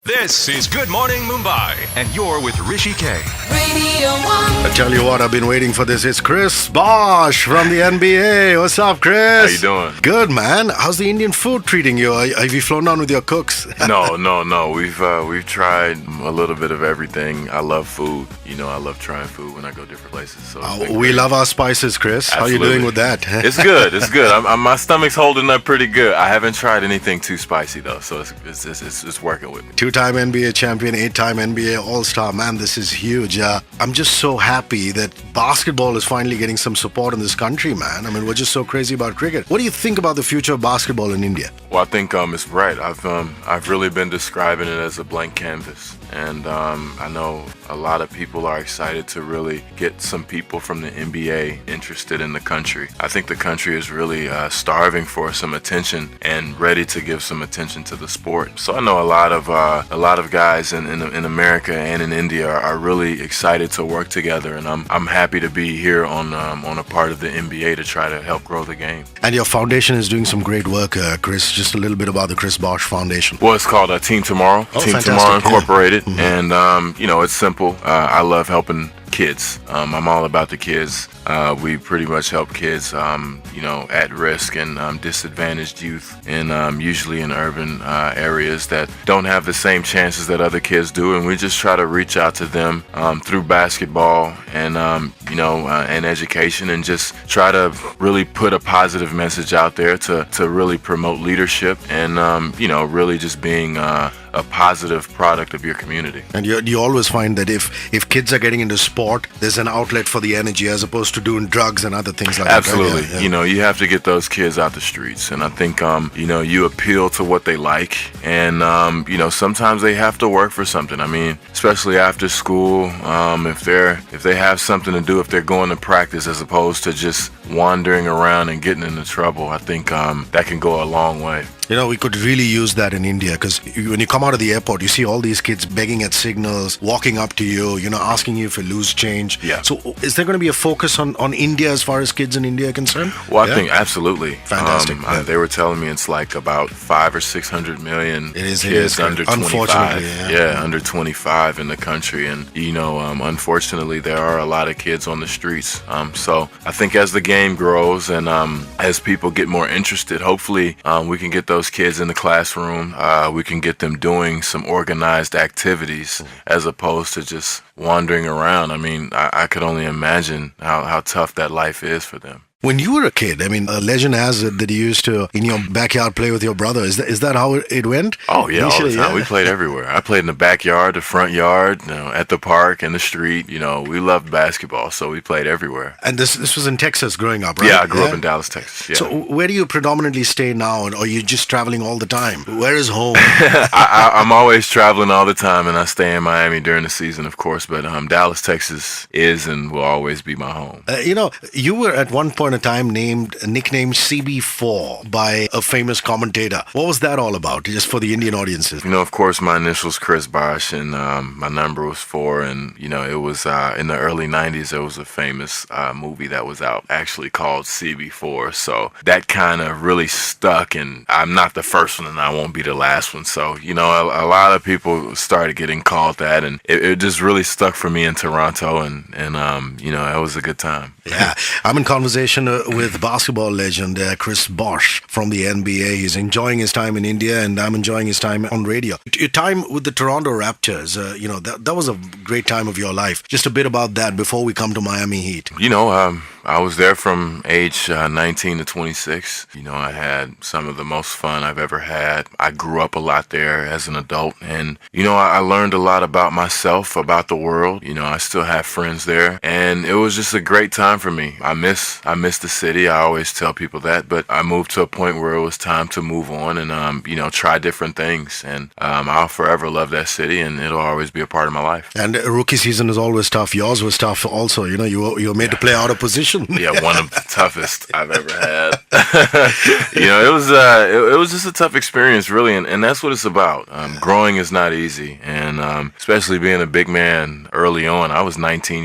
This is Good Morning Mumbai, and you're with Hrishi K. Radio 1. I tell you what, I've been waiting for this. It's Chris Bosh from the NBA. What's up, Chris? How you doing? Good, man. How's the Indian food treating you? Have you flown down with your cooks? No. We've tried a little bit of everything. I love food. You know, I love trying food when I go different places. So we love our spices, Chris. Absolutely. How you doing with that? It's good. It's good. My stomach's holding up pretty good. I haven't tried anything too spicy though, so it's working with me. Two-time NBA champion, 8-time NBA All-Star. Man, this is huge. I'm just so happy that basketball is finally getting some support in this country, man. I mean, we're just so crazy about cricket. What do you think about the future of basketball in India? Well, I think it's bright. I've really been describing it as a blank canvas. And I know a lot of people are excited to really get some people from the NBA interested in the country. I think the country is really starving for some attention and ready to give some attention to the sport. So I know a lot of guys in America and in India are really excited to work together, and I'm happy to be here on a part of the NBA to try to help grow the game. And your foundation is doing some great work, Chris. Just a little bit about the Chris Bosh Foundation. Well, it's called Team Tomorrow. Team fantastic. Tomorrow Incorporated. Mm-hmm. And, it's simple. I love helping kids. I'm all about the kids. We pretty much help kids, at risk and disadvantaged youth, and usually in urban areas that don't have the same chances that other kids do. And we just try to reach out to them through basketball and, and education, and just try to really put a positive message out there to really promote leadership and, really just being a positive product of your community. And you always find that if kids are getting into sport, there's an outlet for the energy as opposed to doing drugs and other things like Absolutely. that. Absolutely. Yeah. You have to get those kids out the streets. And I think, you appeal to what they like. And, sometimes they have to work for something. I mean, especially after school, if they have something to do, if they're going to practice as opposed to just wandering around and getting into trouble, I think that can go a long way. We could really use that in India, because when you come out of the airport, you see all these kids begging at signals, walking up to you, asking you if you lose change. Yeah. So is there going to be a focus on India as far as kids in India are concerned? Well, I think absolutely. Fantastic. They were telling me it's like about 500 or 600 million kids under 25. Unfortunately, under 25 in the country. And, unfortunately, there are a lot of kids on the streets. So I think as the game grows and as people get more interested, hopefully we can get those kids in the classroom. We can get them doing some organized activities as opposed to just wandering around. I mean, I could only imagine how tough that life is for them. When you were a kid, I mean, a legend has it that you used to, in your backyard, play with your brother. Is that how it went? Oh, yeah, all the time. Yeah. We played everywhere. I played in the backyard, the front yard, at the park, in the street. We loved basketball, so we played everywhere. And this was in Texas growing up, right? Yeah, I grew up in Dallas, Texas. Yeah. So where do you predominantly stay now, or are you just traveling all the time? Where is home? I'm always traveling all the time, and I stay in Miami during the season, of course. But Dallas, Texas is and will always be my home. You were at one point in time nicknamed CB4 by a famous commentator. What was that all about, just for the Indian audiences? Of course, my initials Chris Bosh, and my number was 4. And, it was in the early 90s, there was a famous movie that was out actually called CB4. So that kind of really stuck, and I'm not the first one and I won't be the last one. So, a lot of people started getting called that, and it just really stuck for me in Toronto, and it was a good time. Yeah, I'm in conversation with basketball legend Chris Bosh from the NBA. He's enjoying his time in India, and I'm enjoying his time on radio. Your time with the Toronto Raptors, that was a great time of your life. Just a bit about that before we come to Miami Heat. I was there from age 19 to 26. I had some of the most fun I've ever had. I grew up a lot there as an adult, and, I learned a lot about myself, about the world. I still have friends there, and it was just a great time for me. I miss the city. I always tell people that, but I moved to a point where it was time to move on and, try different things. And I'll forever love that city, and it'll always be a part of my life. And rookie season is always tough. Yours was tough also. You were made to play out of position. Yeah, one of the toughest I've ever had. It was just a tough experience, really, and that's what it's about. Growing is not easy, and especially being a big man early on. I was 19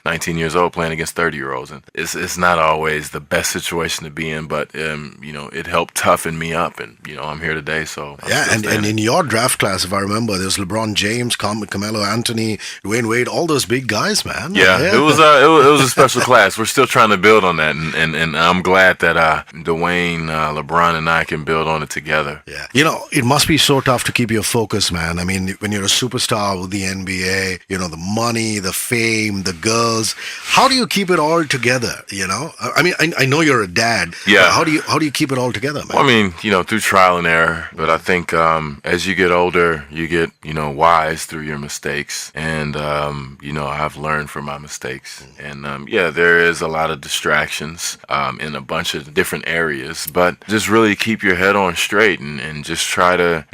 19 years old playing against 30-year-olds, and it's not always the best situation to be in, but it helped toughen me up, and I'm here today. So and in your draft class, if I remember, there was LeBron James, Carmelo Anthony, Dwayne Wade, all those big guys, man. Yeah, it was a special class. We're still trying to build on that, and I'm glad that Dwayne, LeBron, and I can build on it together. Yeah, it must be so tough to keep your focus, man. I mean, when you're a superstar with the NBA, the money, the fame, the girls, how do you keep it all together? I mean, I know you're a dad. Yeah. How do you keep it all together, man? Well, I mean, through trial and error. But I think as you get older, you get wise through your mistakes, and I've learned from my mistakes. And there is a lot of distractions in a bunch of different areas, but just really keep your head on straight and just try to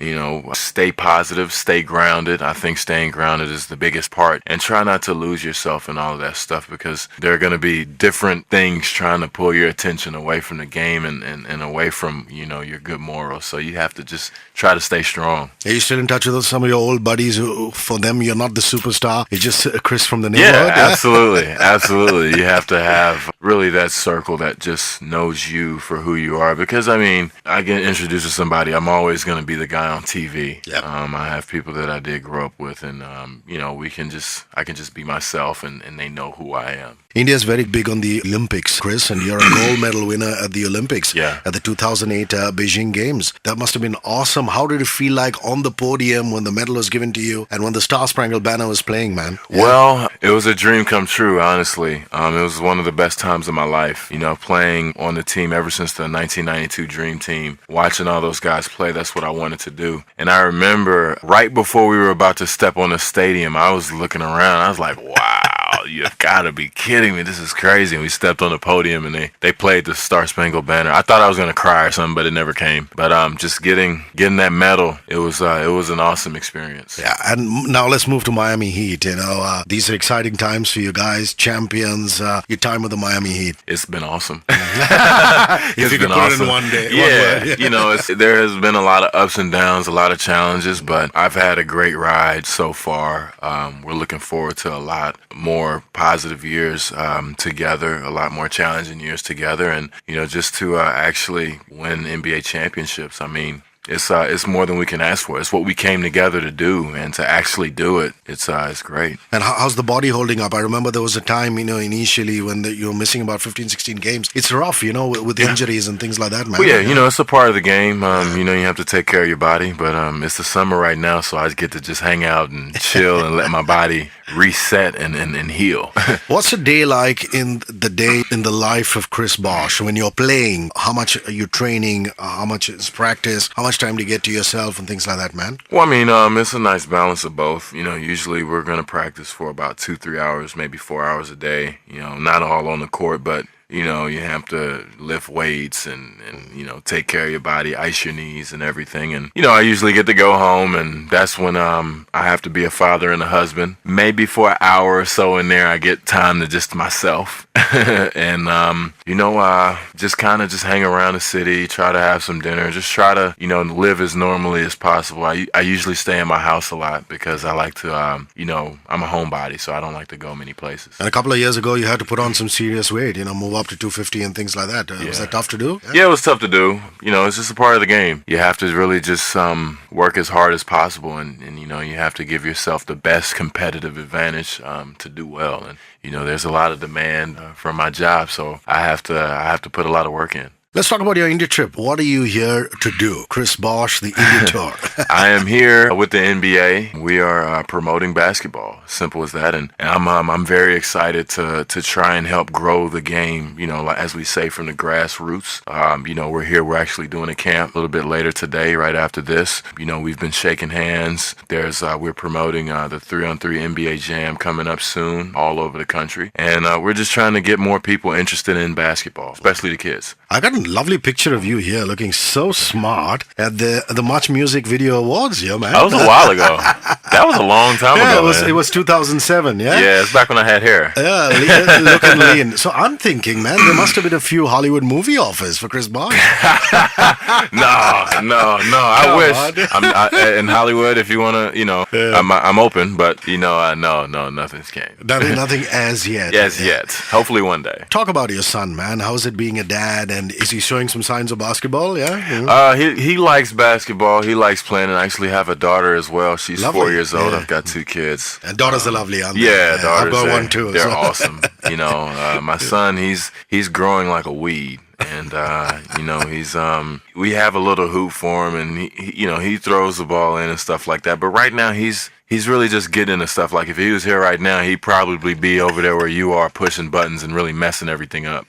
stay positive, stay grounded. I think staying grounded is the biggest part, and try not to lose yourself in all of that stuff, because there are going to be different things trying to pull your attention away from the game and away from your good morals. So you have to just try to stay strong. Are you still in touch with some of your old buddies who, for them, you're not the superstar? You're just Chris from the neighborhood? Yeah, absolutely. Absolutely. You have to have really that circle that just knows you for who you are. Because, I mean, I get introduced to somebody, I'm always going to be the guy on TV. Yep. I have people that I did grow up with, and, I can just be myself, and they know who I am. India's very big on the Olympics, Chris, and you're a gold medal winner at the Olympics, at the 2008 Beijing Games. That must have been awesome. How did it feel like on the podium when the medal was given to you and when the Star Spangled Banner was playing, man? Yeah. Well, it was a dream come true, honestly. It was one of the best times of my life, playing on the team ever since the 1992 Dream Team, watching all those guys play. That's what I wanted to do. And I remember right before we were about to step on the stadium, I was looking around. I was like, wow. You've got to be kidding me. This is crazy. And we stepped on the podium and they played the Star Spangled Banner. I thought I was going to cry or something, but it never came. But just getting that medal, it was an awesome experience. Yeah, and now let's move to Miami Heat. These are exciting times for you guys, champions. Your time with the Miami Heat. It's been awesome. If you could put it in one day. Yeah, there has been a lot of ups and downs, a lot of challenges, but I've had a great ride so far. We're looking forward to a lot more positive years together, a lot more challenging years together, and just to actually win NBA championships. I mean, it's more than we can ask for. It's what we came together to do, and to actually do it, it's great. And how's the body holding up? I remember there was a time, initially when you were missing about 15, 16 games. It's rough, with injuries and things like that, man. Well, yeah, it's a part of the game. You have to take care of your body, but it's the summer right now, so I get to just hang out and chill and let my body reset and heal. What's a day like in the life of Chris Bosh when you're playing? How much are you training? How much is practice? How much time to get to yourself and things like that, man? Well, I mean, it's a nice balance of both. Usually we're going to practice for about 2-3 hours, maybe 4 hours a day. Not all on the court, but you have to lift weights and take care of your body, ice your knees and everything. And, I usually get to go home, and that's when I have to be a father and a husband. Maybe for an hour or so in there, I get time to just myself. And, just kind of just hang around the city, try to have some dinner, just try to, live as normally as possible. I usually stay in my house a lot because I like to, I'm a homebody, so I don't like to go many places. And a couple of years ago, you had to put on some serious weight, move up to 250 and things like that. Was that tough to do? Yeah, it was tough to do. It's just a part of the game. You have to really just work as hard as possible, and you have to give yourself the best competitive advantage to do well. And there's a lot of demand from my job, so I have to put a lot of work in. Let's talk about your India trip. What are you here to do? Chris Bosh, the India tour. I am here with the NBA. We are promoting basketball. Simple as that. And I'm very excited to try and help grow the game, as we say, from the grassroots. We're here. We're actually doing a camp a little bit later today, right after this. We've been shaking hands. We're promoting the 3-on-3 NBA Jam coming up soon all over the country. And we're just trying to get more people interested in basketball, especially the kids. I got to lovely picture of you here, looking so smart at the Much Music Video Awards, yeah, man. That was a while ago. That was a long time ago. It was 2007, yeah? Yeah, it's back when I had hair. Yeah, looking lean. So I'm thinking, man, there must have been a few Hollywood movie offers for Chris Bosh. No. I wish. In Hollywood, if you want to, I'm open, but no, nothing's came. Nothing as yet. Yet. Hopefully one day. Talk about your son, man. How's it being a dad, and is he showing some signs of basketball? Yeah. He likes basketball. He likes playing, and I actually have a daughter as well. She's Lovely. 4 years old. Yeah. I've got 2 kids. And daughters are lovely, aren't they? Yeah, daughters. I've got one too. They're so. awesome. My son, he's growing like a weed. And he's we have a little hoop for him, and he throws the ball in and stuff like that. But right now he's really just getting into stuff. Like if he was here right now, he'd probably be over there where you are, pushing buttons and really messing everything up.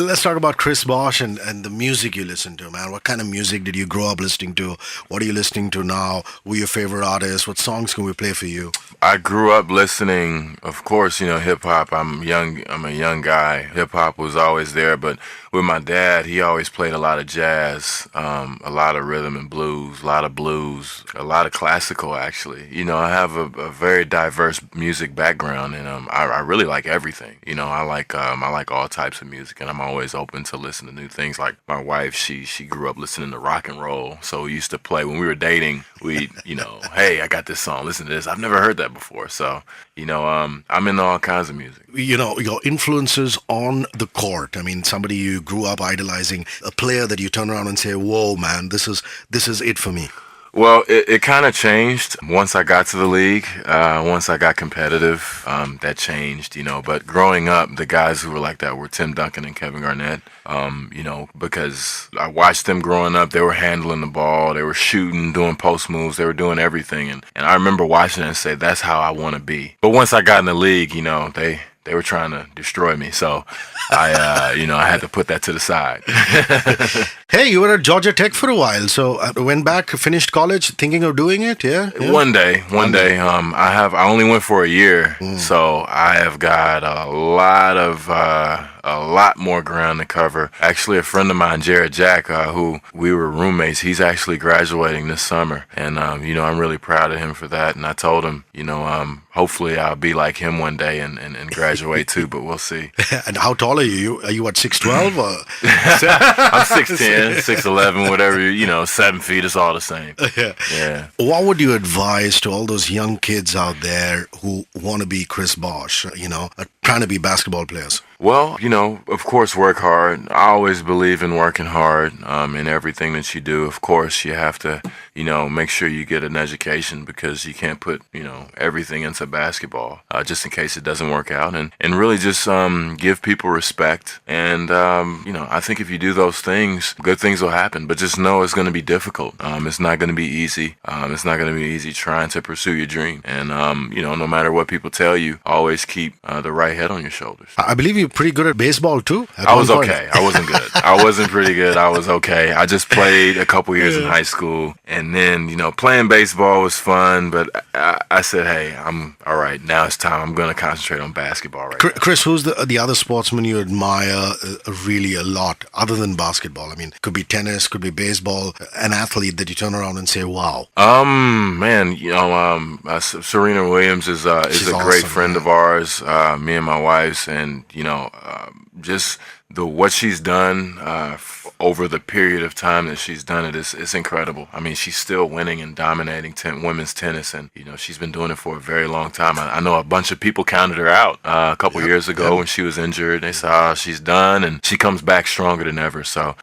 Let's talk about Chris Bosh and the music you listen to, man. What kind of music did you grow up listening to? What are you listening to now? Who are your favorite artists? What songs can we play for you? I grew up listening, of course, hip hop. I'm a young guy. Hip hop was always there, but with my dad, he always played a lot of jazz, a lot of rhythm and blues, a lot of blues, a lot of classical. Actually, I have a very diverse music background, and I really like everything. I like all types of music, and I'm always open to listen to new things. Like my wife, she grew up listening to rock and roll, so we used to play when we were dating. Hey, I got this song. Listen to this. I've never heard that before. So, I'm into all kinds of music. Your influences on the court. I mean, somebody you grew up idolizing, a player that you turn around and say, whoa, man, this is it for me. Well, it kind of changed once I got to the league. Once I got competitive, that changed, But growing up, the guys who were like that were Tim Duncan and Kevin Garnett, because I watched them growing up. They were handling the ball. They were shooting, doing post moves. They were doing everything. And I remember watching it and say, that's how I want to be. But once I got in the league, they were trying to destroy me. So I had to put that to the side. Hey, you were at Georgia Tech for a while. So went back, finished college, thinking of doing it. Yeah. One day. I only went for a year. So I have got a lot more ground to cover. Actually, a friend of mine, Jared Jack, who we were roommates, he's actually graduating this summer. And, I'm really proud of him for that. And I told him, hopefully I'll be like him one day and graduate too, but we'll see. And how tall are you? Are you what, 6'12"? I'm 6'10", 6'11", whatever, 7 feet, it's all the same. Yeah. What would you advise to all those young kids out there who want to be Chris Bosh, trying to be basketball players? Well, of course, work hard. I always believe in working hard in everything that you do. Of course, you have to, make sure you get an education, because you can't put, everything into basketball just in case it doesn't work out. And really just give people respect. And, I think if you do those things, good things will happen. But just know it's going to be difficult. It's not going to be easy. It's not going to be easy trying to pursue your dream. And, no matter what people tell you, always keep the right head on your shoulders. I believe you're pretty good at baseball too. I was okay. I wasn't good. I wasn't pretty good. I was okay. I just played a couple years in high school, and then playing baseball was fun. But I said, hey, I'm all right. Now it's time. I'm going to concentrate on basketball right now. Chris, who's the other sportsman you admire really a lot other than basketball? I mean, could be tennis, could be baseball. An athlete that you turn around and say, wow. Man, Serena Williams is a great friend of ours. Me and my wife's, and just what she's done over the period of time that she's done it is incredible. I mean, she's still winning and dominating women's tennis, and she's been doing it for a very long time. I know a bunch of people counted her out a couple years ago when she was injured. They said, she's done, and she comes back stronger than ever. So,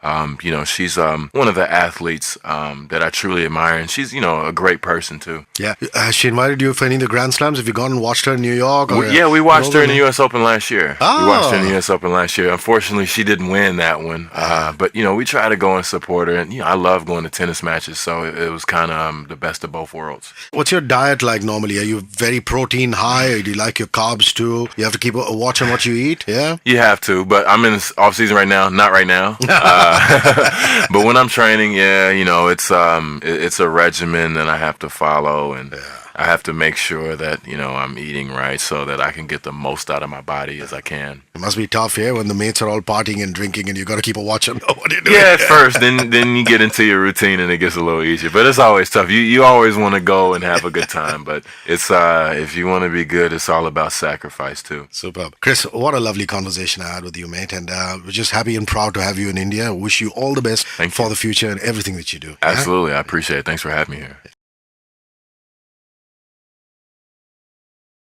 she's one of the athletes that I truly admire, and she's a great person too. Yeah, has she invited you for any of the Grand Slams? Have you gone and watched her in New York? We watched her in the U.S. Open last year. Oh. We watched her in the U.S. Open last year. Unfortunately, she didn't win that one, but we try to go and support her, and I love going to tennis matches, so it was kind of the best of both worlds. What's your diet like normally? Are you very protein high, or do you like your carbs too? You have to keep a watch on what you eat, yeah? You have to, but I'm in off season right now. Not right now, but when I'm training, it's a regimen that I have to follow, and I have to make sure that, I'm eating right so that I can get the most out of my body as I can. It must be tough here when the mates are all partying and drinking and you got to keep a watch on what you're doing. Yeah, at first, then you get into your routine and it gets a little easier. But it's always tough. You always want to go and have a good time, but it's if you want to be good, it's all about sacrifice too. Superb. Chris, what a lovely conversation I had with you, mate. And we're just happy and proud to have you in India. Wish you all the best Thank for you. the future and everything that you do. Absolutely. I appreciate it. Thanks for having me here.